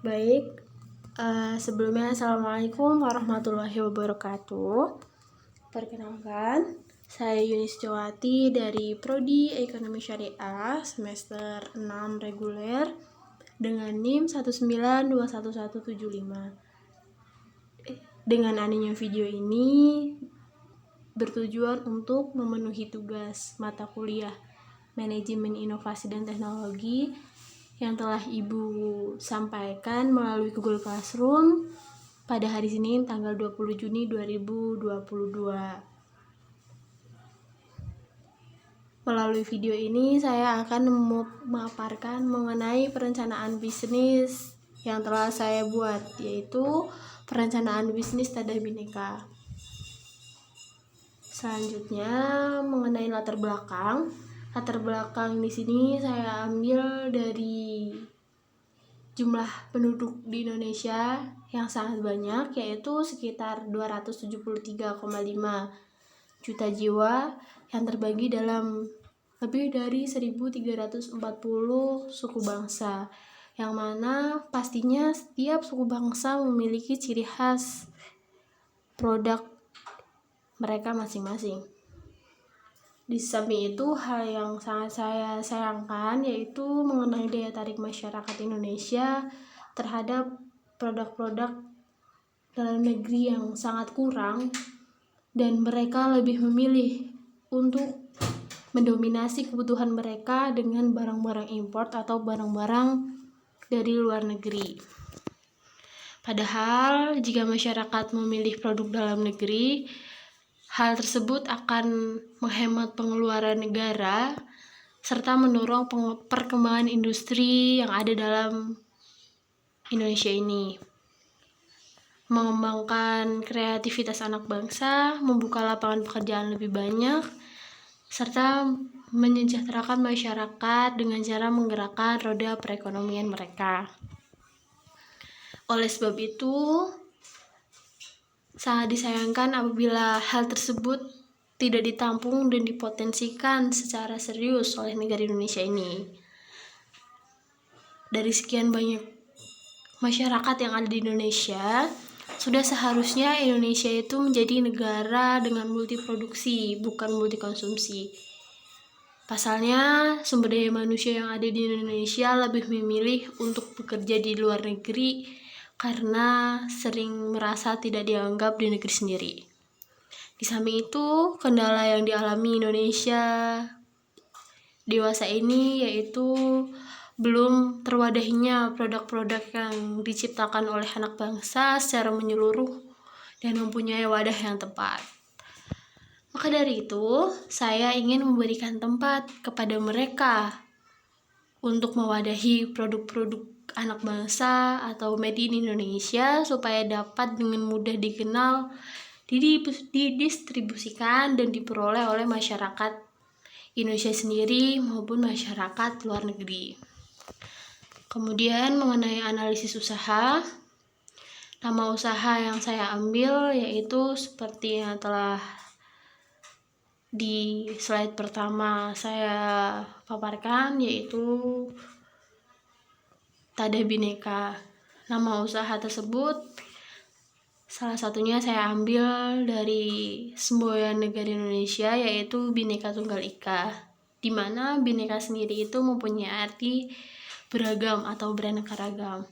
Baik, sebelumnya Assalamualaikum warahmatullahi wabarakatuh. Perkenalkan, saya Yunis Jawati dari Prodi Ekonomi Syariah semester 6 reguler dengan NIM 1921175. Dengan adanya video ini bertujuan untuk memenuhi tugas mata kuliah Manajemen Inovasi dan Teknologi yang telah Ibu sampaikan melalui Google Classroom pada hari Senin tanggal 20 Juni 2022. Melalui video ini saya akan memaparkan mengenai perencanaan bisnis yang telah saya buat, yaitu perencanaan bisnis Tadah Bhinneka. Selanjutnya mengenai latar belakang. Latar belakang di sini saya ambil dari jumlah penduduk di Indonesia yang sangat banyak, yaitu sekitar 273,5 juta jiwa yang terbagi dalam lebih dari 1.340 suku bangsa, yang mana pastinya setiap suku bangsa memiliki ciri khas produk mereka masing-masing. Di samping itu, hal yang sangat saya sayangkan yaitu mengenai daya tarik masyarakat Indonesia terhadap produk-produk dalam negeri yang sangat kurang, dan mereka lebih memilih untuk mendominasi kebutuhan mereka dengan barang-barang import atau barang-barang dari luar negeri. Padahal jika masyarakat memilih produk dalam negeri, hal tersebut akan menghemat pengeluaran negara serta mendorong perkembangan industri yang ada dalam Indonesia ini. Mengembangkan kreativitas anak bangsa, membuka lapangan pekerjaan lebih banyak, serta menyejahterakan masyarakat dengan cara menggerakkan roda perekonomian mereka. Oleh sebab itu, sangat disayangkan apabila hal tersebut tidak ditampung dan dipotensikan secara serius oleh negara Indonesia ini. Dari sekian banyak masyarakat yang ada di Indonesia, sudah seharusnya Indonesia itu menjadi negara dengan multiproduksi, bukan multikonsumsi. Pasalnya, sumber daya manusia yang ada di Indonesia lebih memilih untuk bekerja di luar negeri karena sering merasa tidak dianggap di negeri sendiri. Di samping itu, kendala yang dialami Indonesia dewasa ini yaitu belum terwadahinya produk-produk yang diciptakan oleh anak bangsa secara menyeluruh dan mempunyai wadah yang tepat. Maka dari itu, saya ingin memberikan tempat kepada mereka untuk mewadahi produk-produk anak bangsa atau made in Indonesia supaya dapat dengan mudah dikenal, didistribusikan dan diperoleh oleh masyarakat Indonesia sendiri maupun masyarakat luar negeri. Kemudian mengenai analisis usaha, nama usaha yang saya ambil yaitu seperti yang telah di slide pertama saya paparkan, yaitu Tadah Bhinneka. Nama usaha tersebut salah satunya saya ambil dari semboyan negara Indonesia, yaitu Bhinneka Tunggal Ika, di mana Bhinneka sendiri itu mempunyai arti beragam atau beraneka ragam.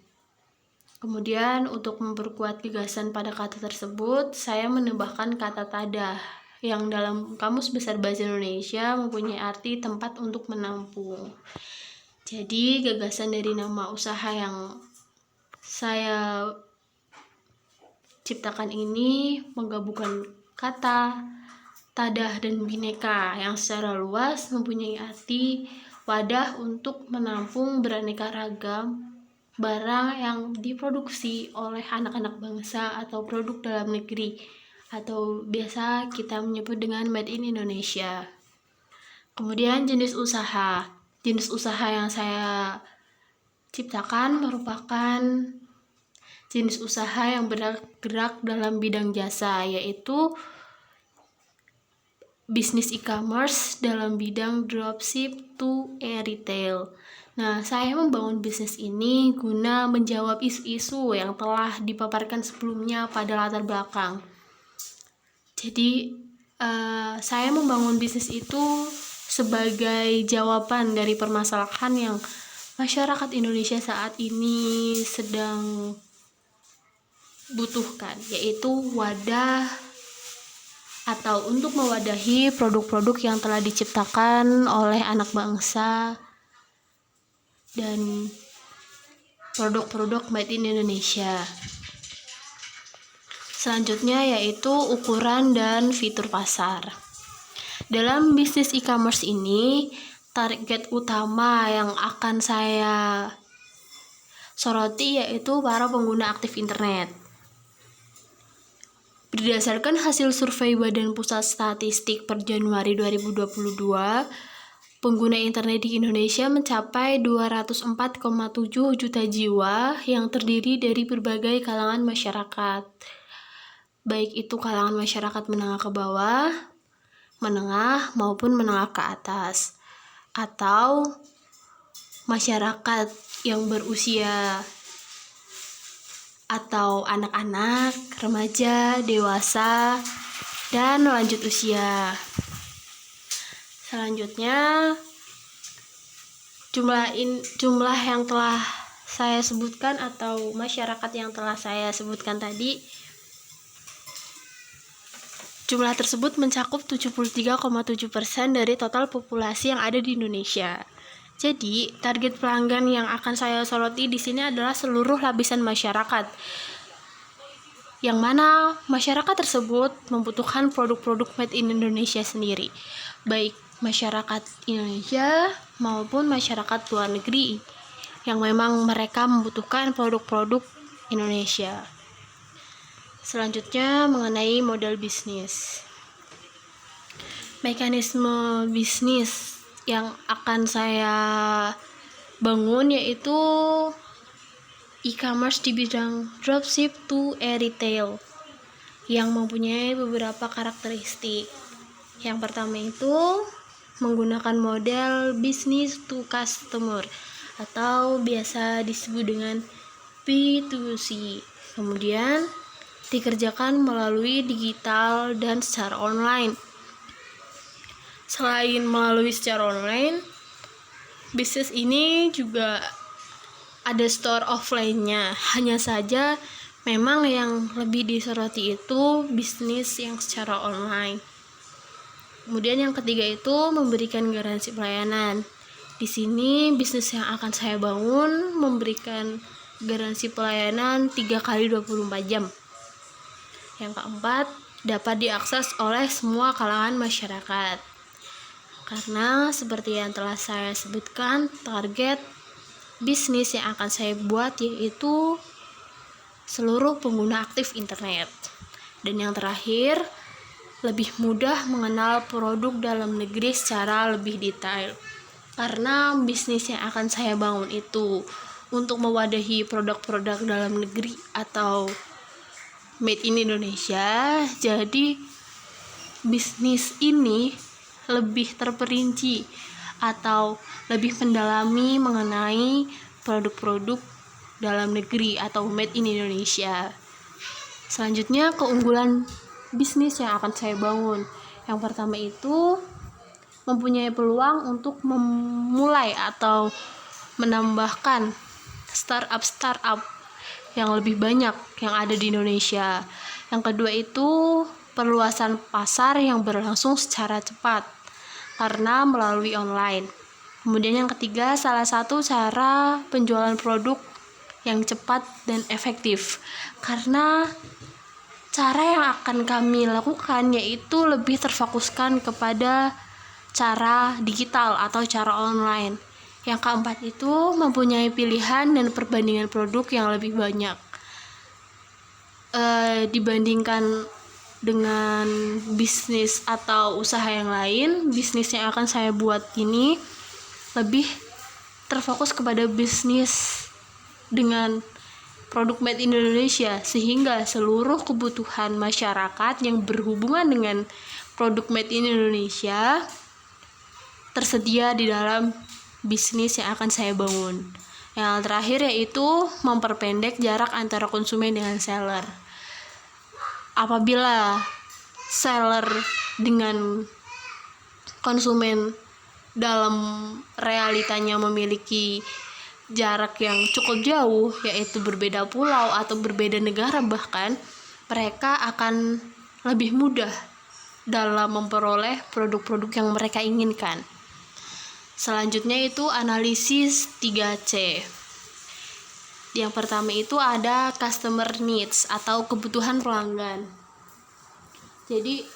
Kemudian untuk memperkuat gagasan pada kata tersebut, saya menambahkan kata tadah yang dalam Kamus Besar Bahasa Indonesia mempunyai arti tempat untuk menampung. Jadi gagasan dari nama usaha yang saya ciptakan ini menggabungkan kata tadah dan bhinneka yang secara luas mempunyai arti wadah untuk menampung beraneka ragam barang yang diproduksi oleh anak-anak bangsa atau produk dalam negeri, atau biasa kita menyebut dengan made in Indonesia. Kemudian jenis usaha. Jenis usaha yang saya ciptakan merupakan jenis usaha yang bergerak dalam bidang jasa, yaitu bisnis e-commerce dalam bidang dropship to e-retail. Nah, saya membangun bisnis ini guna menjawab isu-isu yang telah dipaparkan sebelumnya pada latar belakang. Jadi, saya membangun bisnis itu sebagai jawaban dari permasalahan yang masyarakat Indonesia saat ini sedang butuhkan, yaitu wadah atau untuk mewadahi produk-produk yang telah diciptakan oleh anak bangsa dan produk-produk made in Indonesia. Selanjutnya yaitu ukuran dan fitur pasar. Dalam bisnis e-commerce ini, target utama yang akan saya soroti yaitu para pengguna aktif internet. Berdasarkan hasil survei Badan Pusat Statistik per Januari 2022, pengguna internet di Indonesia mencapai 204,7 juta jiwa yang terdiri dari berbagai kalangan masyarakat. Baik itu kalangan masyarakat menengah ke bawah, menengah maupun menengah ke atas, atau masyarakat yang berusia atau anak-anak, remaja, dewasa, dan lanjut usia. Selanjutnya, jumlah yang telah saya sebutkan atau masyarakat yang telah saya sebutkan tadi, jumlah tersebut mencakup 73,7% dari total populasi yang ada di Indonesia. Jadi, target pelanggan yang akan saya soroti di sini adalah seluruh lapisan masyarakat. Yang mana masyarakat tersebut membutuhkan produk-produk made in Indonesia sendiri, baik masyarakat Indonesia maupun masyarakat luar negeri yang memang mereka membutuhkan produk-produk Indonesia. Selanjutnya mengenai model bisnis. Mekanisme bisnis yang akan saya bangun yaitu e-commerce di bidang dropship to e-retail yang mempunyai beberapa karakteristik. Yang pertama itu menggunakan model business to customer atau biasa disebut dengan B2C. Kemudian dikerjakan melalui digital dan secara online. Selain melalui secara online, bisnis ini juga ada store offline-nya. Hanya saja memang yang lebih disoroti itu bisnis yang secara online. Kemudian yang ketiga itu memberikan garansi pelayanan. Di sini bisnis yang akan saya bangun memberikan garansi pelayanan 3x24 jam. Yang keempat, dapat diakses oleh semua kalangan masyarakat. Karena seperti yang telah saya sebutkan, target bisnis yang akan saya buat yaitu seluruh pengguna aktif internet. Dan yang terakhir, lebih mudah mengenal produk dalam negeri secara lebih detail. Karena bisnis yang akan saya bangun itu untuk mewadahi produk-produk dalam negeri atau made in Indonesia, jadi bisnis ini lebih terperinci atau lebih mendalami mengenai produk-produk dalam negeri atau made in Indonesia. Selanjutnya, keunggulan bisnis yang akan saya bangun. Yang pertama itu mempunyai peluang untuk memulai atau menambahkan startup yang lebih banyak yang ada di Indonesia. Yang kedua itu perluasan pasar yang berlangsung secara cepat karena melalui online. Kemudian yang ketiga, salah satu cara penjualan produk yang cepat dan efektif. Karena cara yang akan kami lakukan yaitu lebih terfokuskan kepada cara digital atau cara online. Yang keempat itu mempunyai pilihan dan perbandingan produk yang lebih banyak dibandingkan dengan bisnis atau usaha yang lain. Bisnis yang akan saya buat ini lebih terfokus kepada bisnis dengan produk made in Indonesia, sehingga seluruh kebutuhan masyarakat yang berhubungan dengan produk made in Indonesia tersedia di dalam bisnis yang akan saya bangun. Yang terakhir yaitu memperpendek jarak antara konsumen dengan seller. Apabila seller dengan konsumen dalam realitanya memiliki jarak yang cukup jauh, yaitu berbeda pulau atau berbeda negara bahkan, mereka akan lebih mudah dalam memperoleh produk-produk yang mereka inginkan. Selanjutnya itu analisis 3C. Yang pertama itu ada customer needs atau kebutuhan pelanggan. Jadi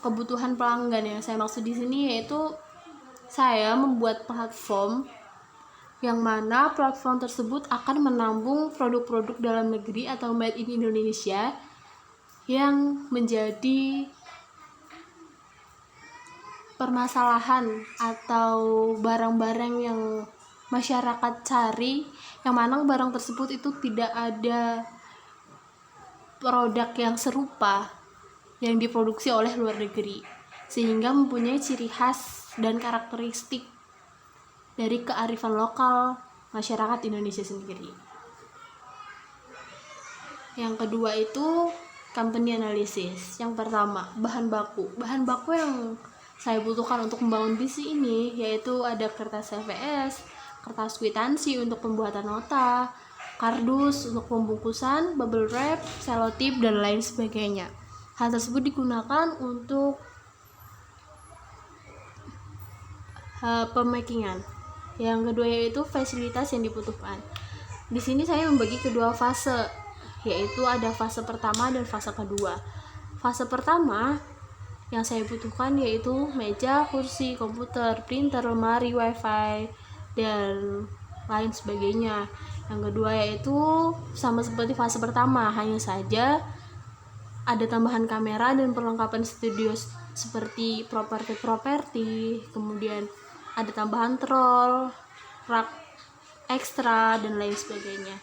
kebutuhan pelanggan yang saya maksud di sini yaitu saya membuat platform yang mana platform tersebut akan menampung produk-produk dalam negeri atau made in Indonesia yang menjadi permasalahan atau barang-barang yang masyarakat cari, yang mana barang tersebut itu tidak ada produk yang serupa yang diproduksi oleh luar negeri, sehingga mempunyai ciri khas dan karakteristik dari kearifan lokal masyarakat Indonesia sendiri. Yang kedua itu company analysis. Yang pertama, bahan baku yang saya butuhkan untuk membangun bisnis ini yaitu ada kertas CVS, kertas kwitansi untuk pembuatan nota, kardus untuk pembungkusan, bubble wrap, selotip, dan lain sebagainya. Hal tersebut digunakan untuk pemakingan. Yang kedua yaitu fasilitas yang dibutuhkan. Di sini saya membagi kedua fase, yaitu ada fase pertama dan fase kedua. Fase pertama yang saya butuhkan yaitu meja, kursi, komputer, printer, lemari, wifi, dan lain sebagainya. Yang kedua yaitu sama seperti fase pertama, hanya saja ada tambahan kamera dan perlengkapan studio seperti properti, kemudian ada tambahan troll, rak ekstra, dan lain sebagainya.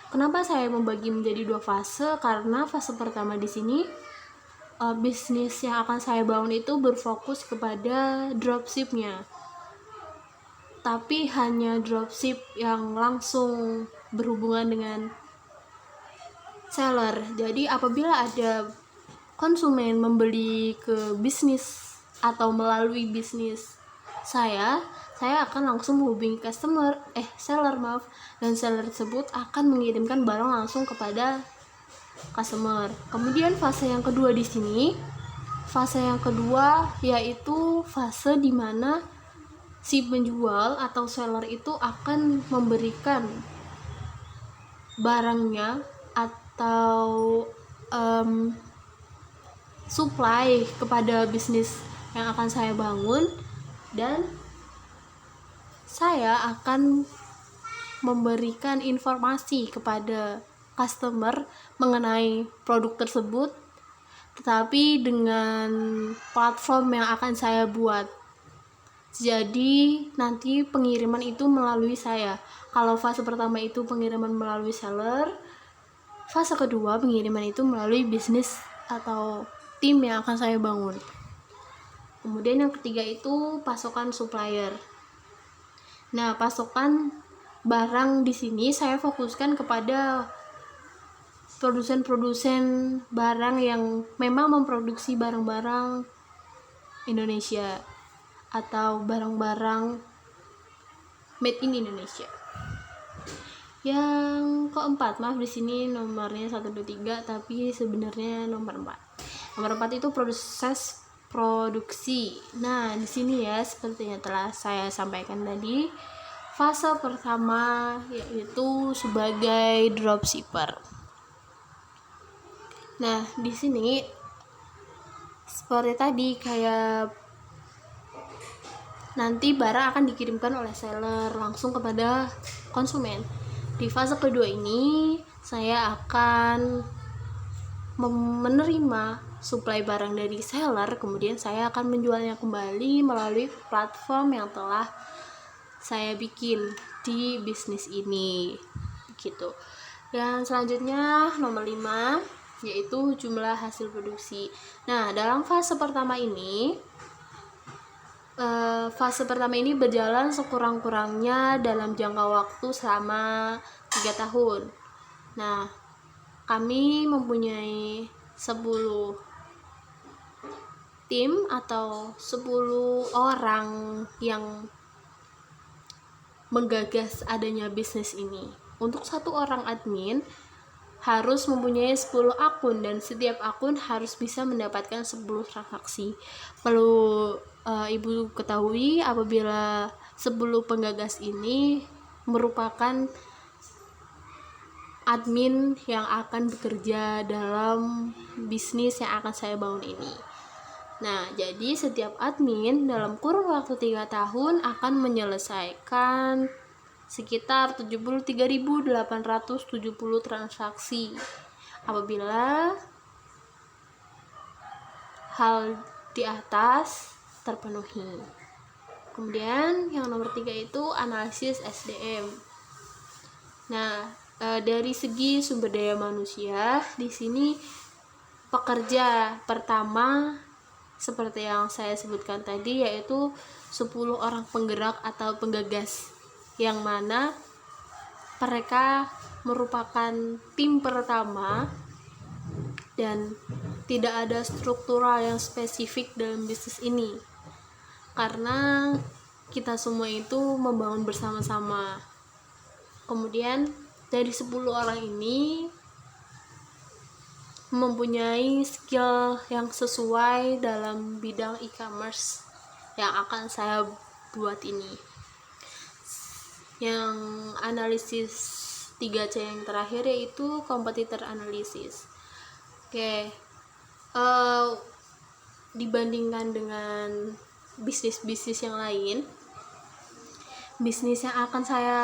Kenapa saya membagi menjadi dua fase? Karena fase pertama di sini bisnis yang akan saya bangun itu berfokus kepada dropshipnya, tapi hanya dropship yang langsung berhubungan dengan seller. Jadi apabila ada konsumen membeli ke bisnis atau melalui bisnis saya akan langsung menghubungi seller, dan seller tersebut akan mengirimkan barang langsung kepada customer. Kemudian fase yang kedua di sini, fase yang kedua yaitu fase di mana si penjual atau seller itu akan memberikan barangnya atau supply kepada bisnis yang akan saya bangun, dan saya akan memberikan informasi kepada customer mengenai produk tersebut, tetapi dengan platform yang akan saya buat. Jadi nanti pengiriman itu melalui saya. Kalau fase pertama itu pengiriman melalui seller, fase kedua pengiriman itu melalui bisnis atau tim yang akan saya bangun. Kemudian yang ketiga itu pasokan supplier. Nah, pasokan barang di sini saya fokuskan kepada produsen-produsen barang yang memang memproduksi barang-barang Indonesia atau barang-barang made in Indonesia. Yang keempat, maaf di sini nomornya 1 2 3 tapi sebenarnya nomor 4. Nomor 4 itu proses produksi. Nah, di sini ya seperti yang telah saya sampaikan tadi, fase pertama yaitu sebagai dropshipper. Nah, di sini seperti tadi, kayak nanti barang akan dikirimkan oleh seller langsung kepada konsumen. Di fase kedua ini saya akan menerima suplai barang dari seller, kemudian saya akan menjualnya kembali melalui platform yang telah saya bikin di bisnis ini, gitu. Dan selanjutnya nomor 5, yaitu jumlah hasil produksi. Nah, dalam fase pertama ini berjalan sekurang-kurangnya dalam jangka waktu selama 3 tahun. Nah, kami mempunyai 10 tim atau 10 orang yang menggagas adanya bisnis ini. Untuk satu orang admin harus mempunyai 10 akun dan setiap akun harus bisa mendapatkan 10 transaksi. Perlu Ibu ketahui apabila 10 penggagas ini merupakan admin yang akan bekerja dalam bisnis yang akan saya bangun ini. Nah, jadi setiap admin dalam kurun waktu 3 tahun akan menyelesaikan sekitar 73.870 transaksi apabila hal di atas terpenuhi. Kemudian yang nomor 3 itu analisis SDM. Nah, dari segi sumber daya manusia, di sini pekerja pertama seperti yang saya sebutkan tadi, yaitu 10 orang penggerak atau penggagas, yang mana mereka merupakan tim pertama dan tidak ada struktural yang spesifik dalam bisnis ini, karena kita semua itu membangun bersama-sama. Kemudian dari 10 orang ini mempunyai skill yang sesuai dalam bidang e-commerce yang akan saya buat ini. Yang analisis 3C yang terakhir yaitu competitor analysis. Oke, dibandingkan dengan bisnis-bisnis yang lain, bisnis yang akan saya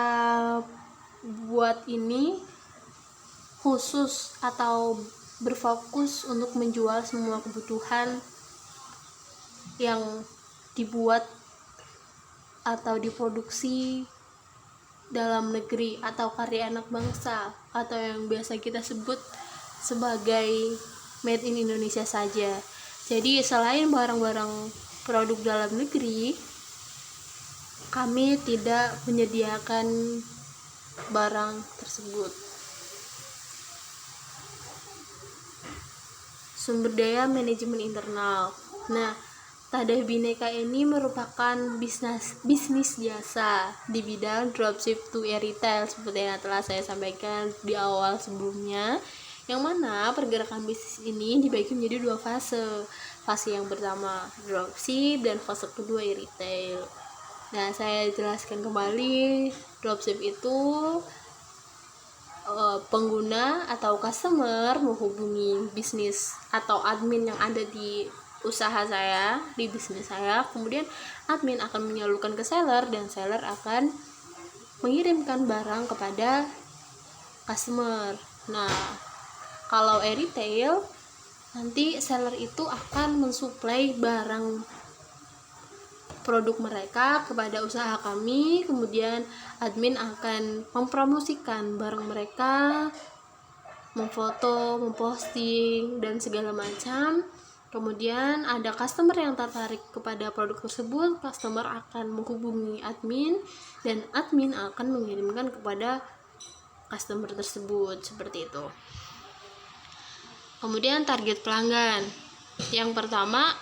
buat ini khusus atau berfokus untuk menjual semua kebutuhan yang dibuat atau diproduksi dalam negeri atau karya anak bangsa, atau yang biasa kita sebut sebagai made in Indonesia saja. Jadi selain barang-barang produk dalam negeri, kami tidak menyediakan barang tersebut. Sumber daya manajemen internal. Nah, Tadah Bhinneka ini merupakan bisnis jasa di bidang dropship to retail seperti yang telah saya sampaikan di awal sebelumnya, yang mana pergerakan bisnis ini dibagi menjadi 2 fase. Fase yang pertama dropship dan fase kedua retail. Nah, saya jelaskan kembali, dropship itu pengguna atau customer menghubungi bisnis atau admin yang ada di usaha saya, di bisnis saya. Kemudian admin akan menyalurkan ke seller dan seller akan mengirimkan barang kepada customer. Nah, kalau retail, nanti seller itu akan mensuplai barang produk mereka kepada usaha kami, kemudian admin akan mempromosikan barang mereka, memfoto, memposting, dan segala macam. Kemudian ada customer yang tertarik kepada produk tersebut, customer akan menghubungi admin dan admin akan mengirimkan kepada customer tersebut, seperti itu. Kemudian target pelanggan. Yang pertama,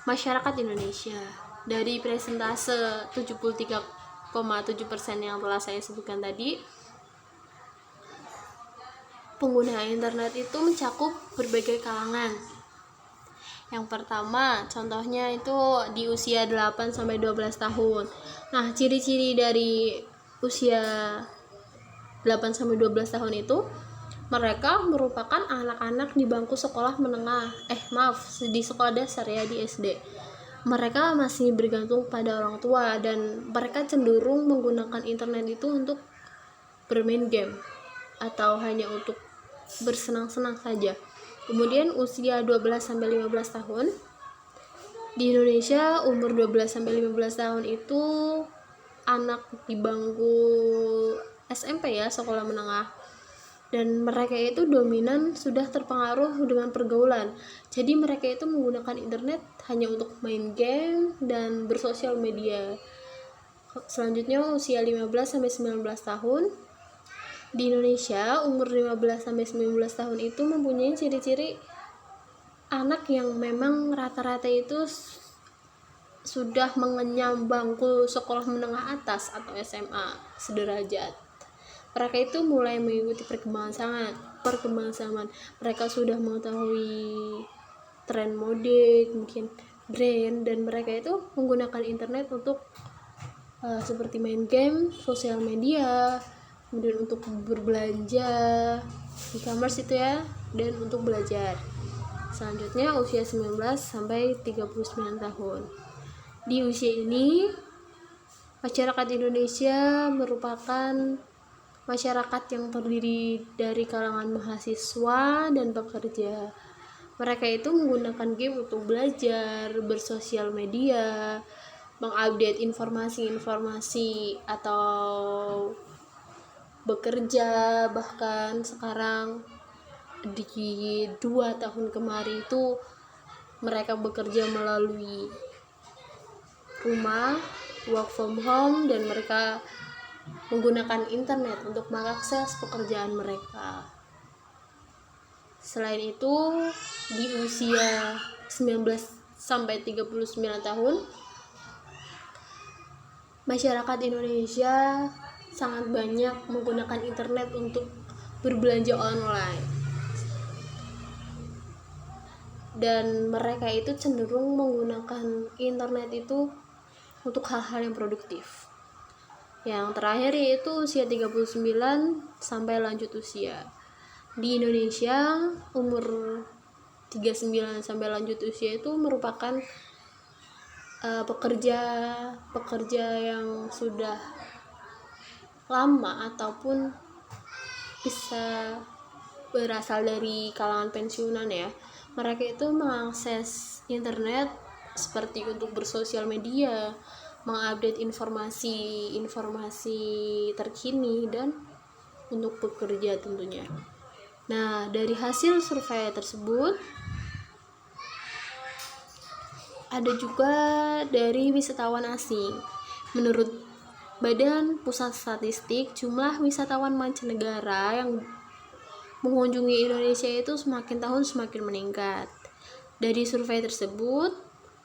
masyarakat Indonesia. Dari presentase 73,7% yang telah saya sebutkan tadi, pengguna internet itu mencakup berbagai kalangan. Yang pertama, contohnya itu di usia 8-12 tahun. Nah, ciri-ciri dari usia 8-12 tahun itu, mereka merupakan anak-anak di bangku sekolah menengah, di sekolah dasar ya, di SD. Mereka masih bergantung pada orang tua dan mereka cenderung menggunakan internet itu untuk bermain game atau hanya untuk bersenang-senang saja. Kemudian usia 12-15 tahun. Di Indonesia umur 12-15 tahun itu anak di bangku SMP ya, sekolah menengah. dan mereka itu dominan sudah terpengaruh dengan pergaulan. Jadi mereka itu menggunakan internet hanya untuk main game dan bersosial media. Selanjutnya usia 15-19 tahun. Di Indonesia, umur 15-19 tahun itu mempunyai ciri-ciri anak yang memang rata-rata itu sudah mengenyam bangku sekolah menengah atas atau SMA sederajat. Mereka itu mulai mengikuti perkembangan zaman. Mereka sudah mengetahui tren mode, mungkin brand, dan mereka itu menggunakan internet untuk seperti main game, sosial media, kemudian untuk berbelanja, e-commerce itu ya, dan untuk belajar. Selanjutnya usia 19-39 tahun. Di usia ini, masyarakat Indonesia merupakan masyarakat yang terdiri dari kalangan mahasiswa dan pekerja. Mereka itu menggunakan game untuk belajar, bersosial media, mengupdate informasi-informasi, atau bekerja. Bahkan sekarang di 2 tahun kemarin itu mereka bekerja melalui rumah, work from home, dan mereka menggunakan internet untuk mengakses pekerjaan mereka. Selain itu, di usia 19-39 tahun, masyarakat Indonesia sangat banyak menggunakan internet untuk berbelanja online. Dan mereka itu cenderung menggunakan internet itu untuk hal-hal yang produktif. Yang terakhir yaitu usia 39 sampai lanjut usia. Di Indonesia, umur 39 sampai lanjut usia itu merupakan pekerja yang sudah lama ataupun bisa berasal dari kalangan pensiunan ya. Mereka itu mengakses internet seperti untuk bersosial media, mengupdate informasi terkini, dan untuk bekerja tentunya. Nah, dari hasil survei tersebut ada juga dari wisatawan asing. Menurut Badan Pusat Statistik, jumlah wisatawan mancanegara yang mengunjungi Indonesia itu semakin tahun semakin meningkat. Dari survei tersebut,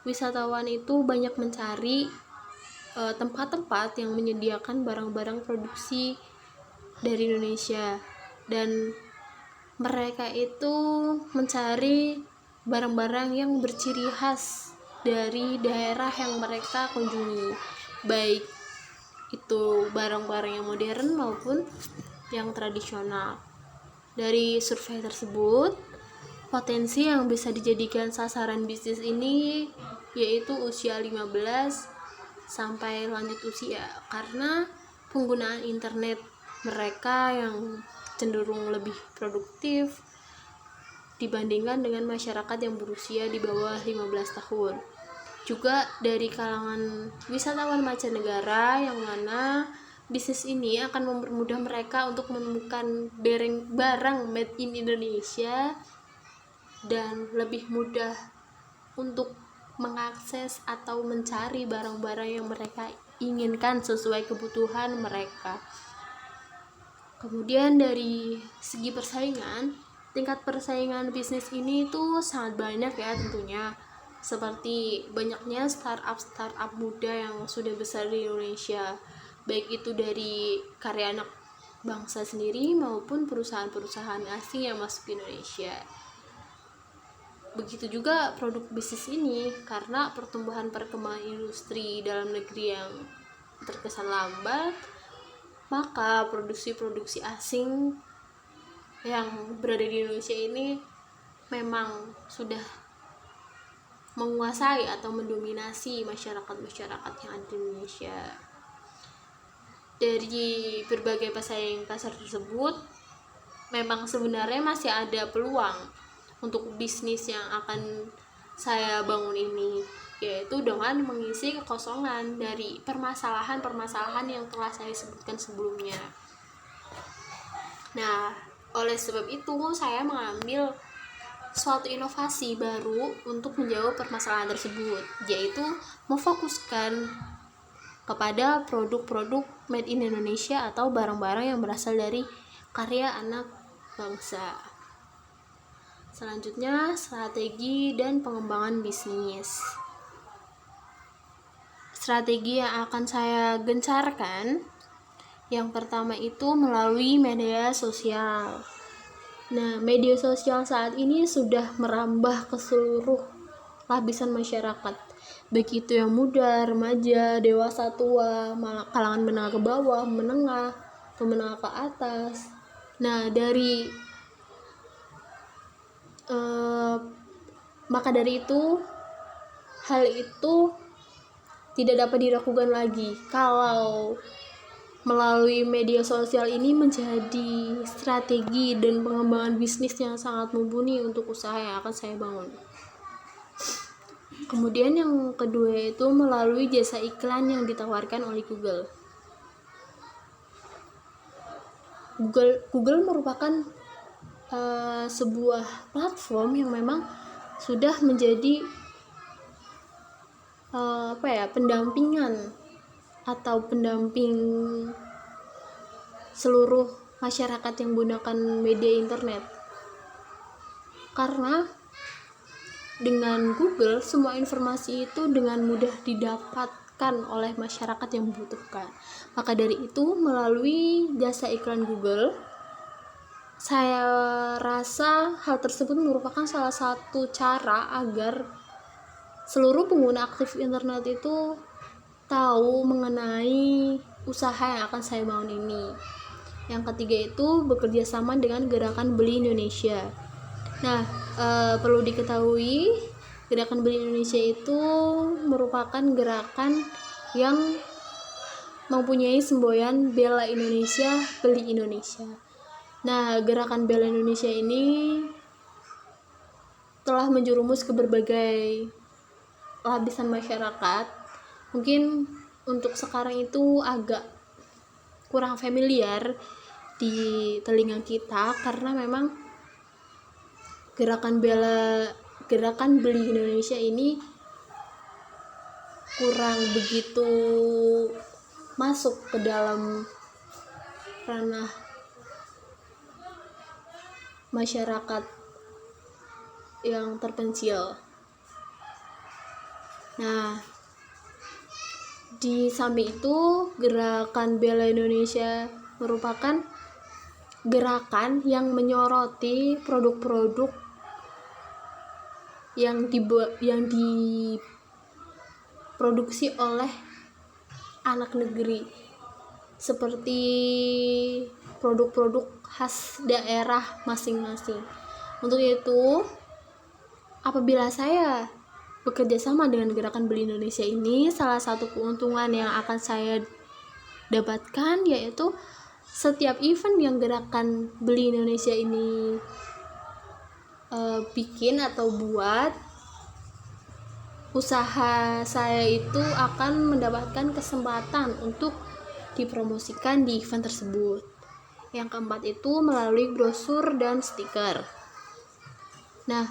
wisatawan itu banyak mencari tempat-tempat yang menyediakan barang-barang produksi dari Indonesia, dan mereka itu mencari barang-barang yang berciri khas dari daerah yang mereka kunjungi, baik itu barang-barang yang modern maupun yang tradisional. Dari survei tersebut, potensi yang bisa dijadikan sasaran bisnis ini yaitu usia 15 sampai lanjut usia, karena penggunaan internet mereka yang cenderung lebih produktif dibandingkan dengan masyarakat yang berusia di bawah 15 tahun. Juga dari kalangan wisatawan mancanegara, yang mana bisnis ini akan mempermudah mereka untuk menemukan barang made in Indonesia dan lebih mudah untuk mengakses atau mencari barang-barang yang mereka inginkan sesuai kebutuhan mereka. Kemudian dari segi persaingan, tingkat persaingan bisnis ini itu sangat banyak ya tentunya, seperti banyaknya startup muda yang sudah besar di Indonesia, baik itu dari karya anak bangsa sendiri maupun perusahaan-perusahaan asing yang masuk ke Indonesia. Begitu juga produk bisnis ini, karena pertumbuhan perkembangan industri dalam negeri yang terkesan lambat, maka produksi-produksi asing yang berada di Indonesia ini memang sudah menguasai atau mendominasi masyarakat-masyarakat yang ada di Indonesia. Dari berbagai pesaing pasar tersebut, memang sebenarnya masih ada peluang untuk bisnis yang akan saya bangun ini, yaitu dengan mengisi kekosongan dari permasalahan-permasalahan yang telah saya sebutkan sebelumnya. Nah, Oleh sebab itu, saya mengambil suatu inovasi baru untuk menjawab permasalahan tersebut, yaitu memfokuskan kepada produk-produk made in Indonesia atau barang-barang yang berasal dari karya anak bangsa. Selanjutnya, strategi dan pengembangan bisnis. Strategi yang akan saya gencarkan, yang pertama itu melalui media sosial. Nah, media sosial saat ini sudah merambah ke seluruh lapisan masyarakat, baik itu yang muda, remaja, dewasa, tua, kalangan menengah ke bawah, menengah, atau menengah ke atas. Nah, maka dari itu, hal itu tidak dapat diragukan lagi kalau melalui media sosial ini menjadi strategi dan pengembangan bisnis yang sangat mumpuni untuk usaha yang akan saya bangun. Kemudian yang kedua itu melalui jasa iklan yang ditawarkan oleh Google. Google merupakan sebuah platform yang memang sudah menjadi pendampingan atau pendamping seluruh masyarakat yang menggunakan media internet. Karena dengan Google, semua informasi itu dengan mudah didapatkan oleh masyarakat yang membutuhkan. Maka dari itu, melalui jasa iklan Google, saya rasa hal tersebut merupakan salah satu cara agar seluruh pengguna aktif internet itu tahu mengenai usaha yang akan saya bangun ini. Yang ketiga itu bekerja sama dengan gerakan Beli Indonesia. Nah, perlu diketahui gerakan Beli Indonesia itu merupakan gerakan yang mempunyai semboyan Bela Indonesia, Beli Indonesia. Nah, gerakan Bela Indonesia ini telah menjerumus ke berbagai lapisan masyarakat. Mungkin untuk sekarang itu agak kurang familiar di telinga kita karena memang gerakan Beli Indonesia ini kurang begitu masuk ke dalam ranah masyarakat yang terpencil. Nah, di samping itu, gerakan Bela Indonesia merupakan gerakan yang menyoroti produk-produk yang diproduksi oleh anak negeri, seperti produk-produk khas daerah masing-masing. Untuk itu, apabila saya bekerja sama dengan gerakan Beli Indonesia ini, salah satu keuntungan yang akan saya dapatkan yaitu setiap event yang gerakan Beli Indonesia ini bikin atau buat, usaha saya itu akan mendapatkan kesempatan untuk dipromosikan di event tersebut. Yang keempat itu melalui brosur dan stiker. Nah,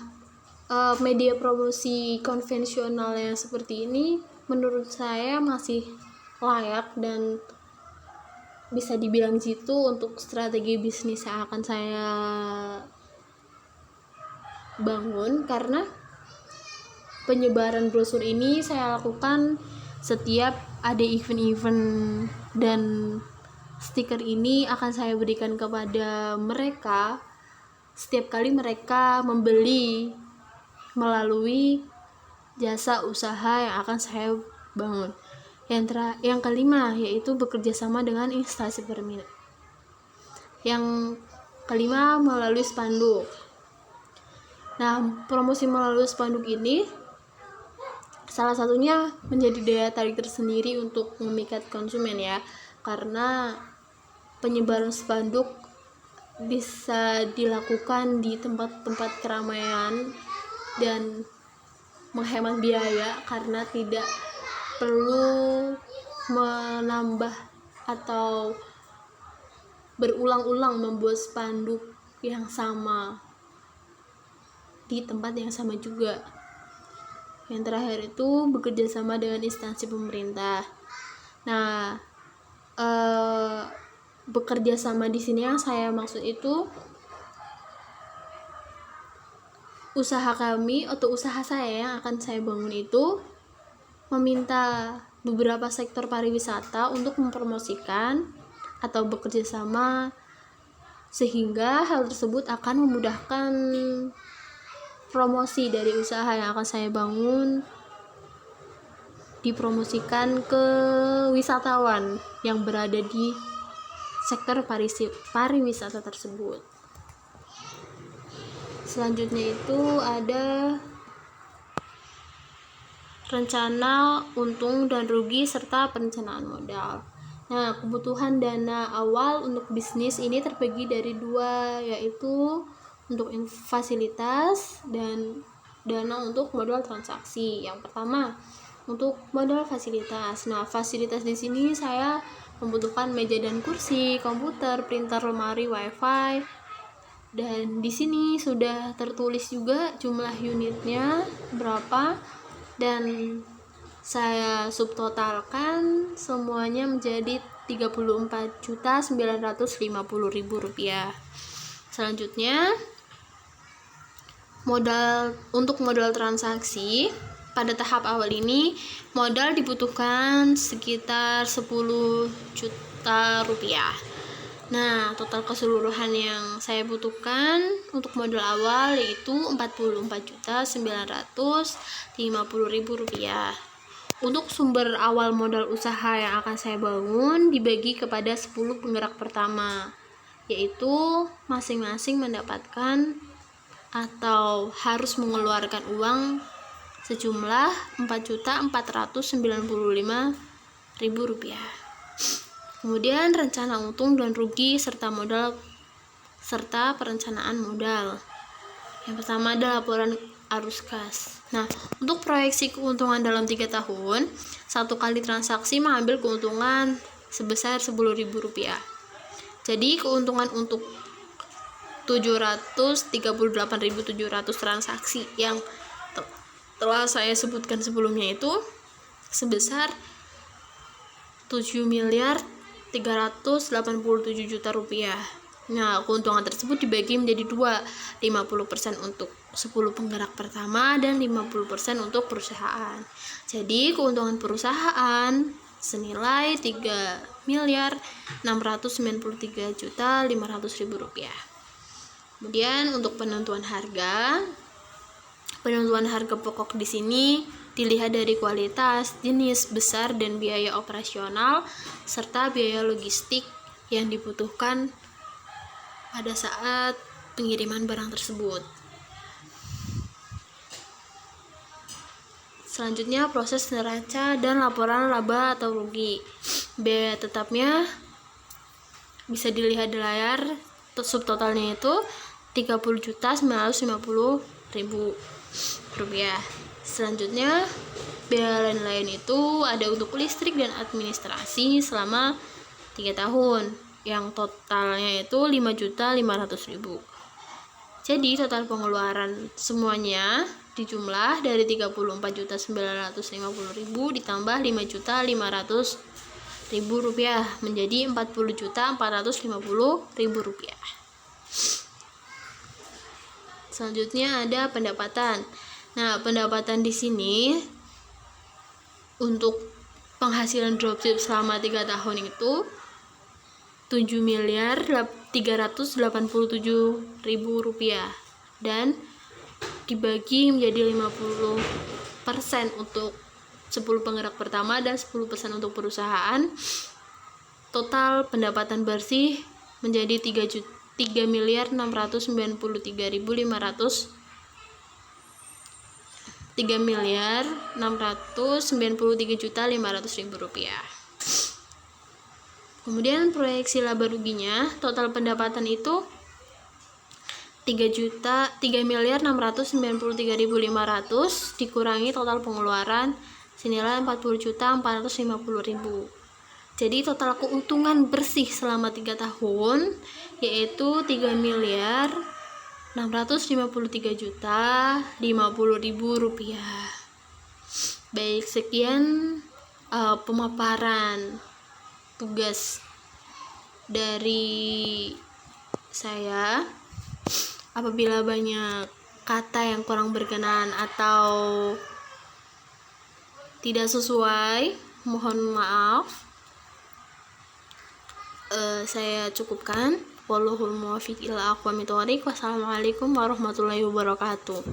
media promosi konvensional yang seperti ini menurut saya masih layak dan bisa dibilang jitu untuk strategi bisnis yang akan saya bangun, karena penyebaran brosur ini saya lakukan setiap ada event-event, dan stiker ini akan saya berikan kepada mereka setiap kali mereka membeli melalui jasa usaha yang akan saya bangun. Yang kelima yaitu bekerja sama dengan instansi permintaan. Yang kelima melalui spanduk. Nah, promosi melalui spanduk ini salah satunya menjadi daya tarik tersendiri untuk memikat konsumen ya, karena penyebaran spanduk bisa dilakukan di tempat-tempat keramaian dan menghemat biaya karena tidak perlu menambah atau berulang-ulang membuat spanduk yang sama, di tempat yang sama juga. Yang terakhir itu bekerja sama dengan instansi pemerintah. Nah, bekerja sama di sini yang saya maksud itu usaha kami atau usaha saya yang akan saya bangun itu meminta beberapa sektor pariwisata untuk mempromosikan atau bekerja sama, sehingga hal tersebut akan memudahkan promosi dari usaha yang akan saya bangun dipromosikan ke wisatawan yang berada di sektor pariwisata tersebut. Selanjutnya itu ada rencana untung dan rugi serta perencanaan modal. Nah, kebutuhan dana awal untuk bisnis ini terbagi dari dua, yaitu untuk fasilitas dan dana untuk modal transaksi. Yang pertama, untuk modal fasilitas. Nah, fasilitas di sini saya membutuhkan meja dan kursi, komputer, printer, lemari, wifi. Dan di sini sudah tertulis juga jumlah unitnya berapa, dan saya subtotalkan semuanya menjadi Rp34.950.000. Selanjutnya, untuk modal transaksi pada tahap awal ini modal dibutuhkan sekitar 10 juta rupiah. Nah, total keseluruhan yang saya butuhkan untuk modal awal yaitu Rp44.950.000. Untuk sumber awal modal usaha yang akan saya bangun dibagi kepada 10 penggerak pertama, yaitu masing-masing mendapatkan atau harus mengeluarkan uang sejumlah Rp4.495.000. Kemudian rencana untung dan rugi serta modal serta perencanaan modal. Yang pertama adalah laporan arus kas. Nah, untuk proyeksi keuntungan dalam 3 tahun, satu kali transaksi mengambil keuntungan sebesar Rp10.000. Jadi keuntungan untuk 738.700 transaksi yang telah saya sebutkan sebelumnya itu sebesar Rp7.387.000.000. Nah, keuntungan tersebut dibagi menjadi 2, 50% untuk 10 penggerak pertama dan 50% untuk perusahaan. Jadi, keuntungan perusahaan senilai Rp3.693.500.000. Kemudian untuk penentuan harga pokok di sini dilihat dari kualitas, jenis, besar, dan biaya operasional serta biaya logistik yang dibutuhkan pada saat pengiriman barang tersebut. Selanjutnya, proses neraca dan laporan laba atau rugi. Biaya tetapnya bisa dilihat di layar, subtotalnya itu Rp30.950.000. Selanjutnya, biaya lain-lain itu ada untuk listrik dan administrasi selama 3 tahun, yang totalnya itu Rp5.500.000. Jadi total pengeluaran semuanya dijumlah dari Rp34.950.000 ditambah Rp5.500.000 menjadi Rp40.450.000. Selanjutnya ada pendapatan. Nah, pendapatan di sini untuk penghasilan dropship selama 3 tahun itu Rp7.387.000 dan dibagi menjadi 50% untuk 10 penggerak pertama dan 10% untuk perusahaan. Total pendapatan bersih menjadi Rp3.693.500.000. Kemudian proyeksi laba ruginya, total pendapatan itu Rp3.693.500 dikurangi total pengeluaran senilai Rp40.450.000. Jadi total keuntungan bersih selama 3 tahun yaitu 3.653.050.050 rupiah. Baik, sekian pemaparan tugas dari saya. Apabila banyak kata yang kurang berkenan atau tidak sesuai, mohon maaf. Saya cukupkan. Wallahul muwaffiq ila aqwamit thoriq. Wassalamualaikum warahmatullahi wabarakatuh.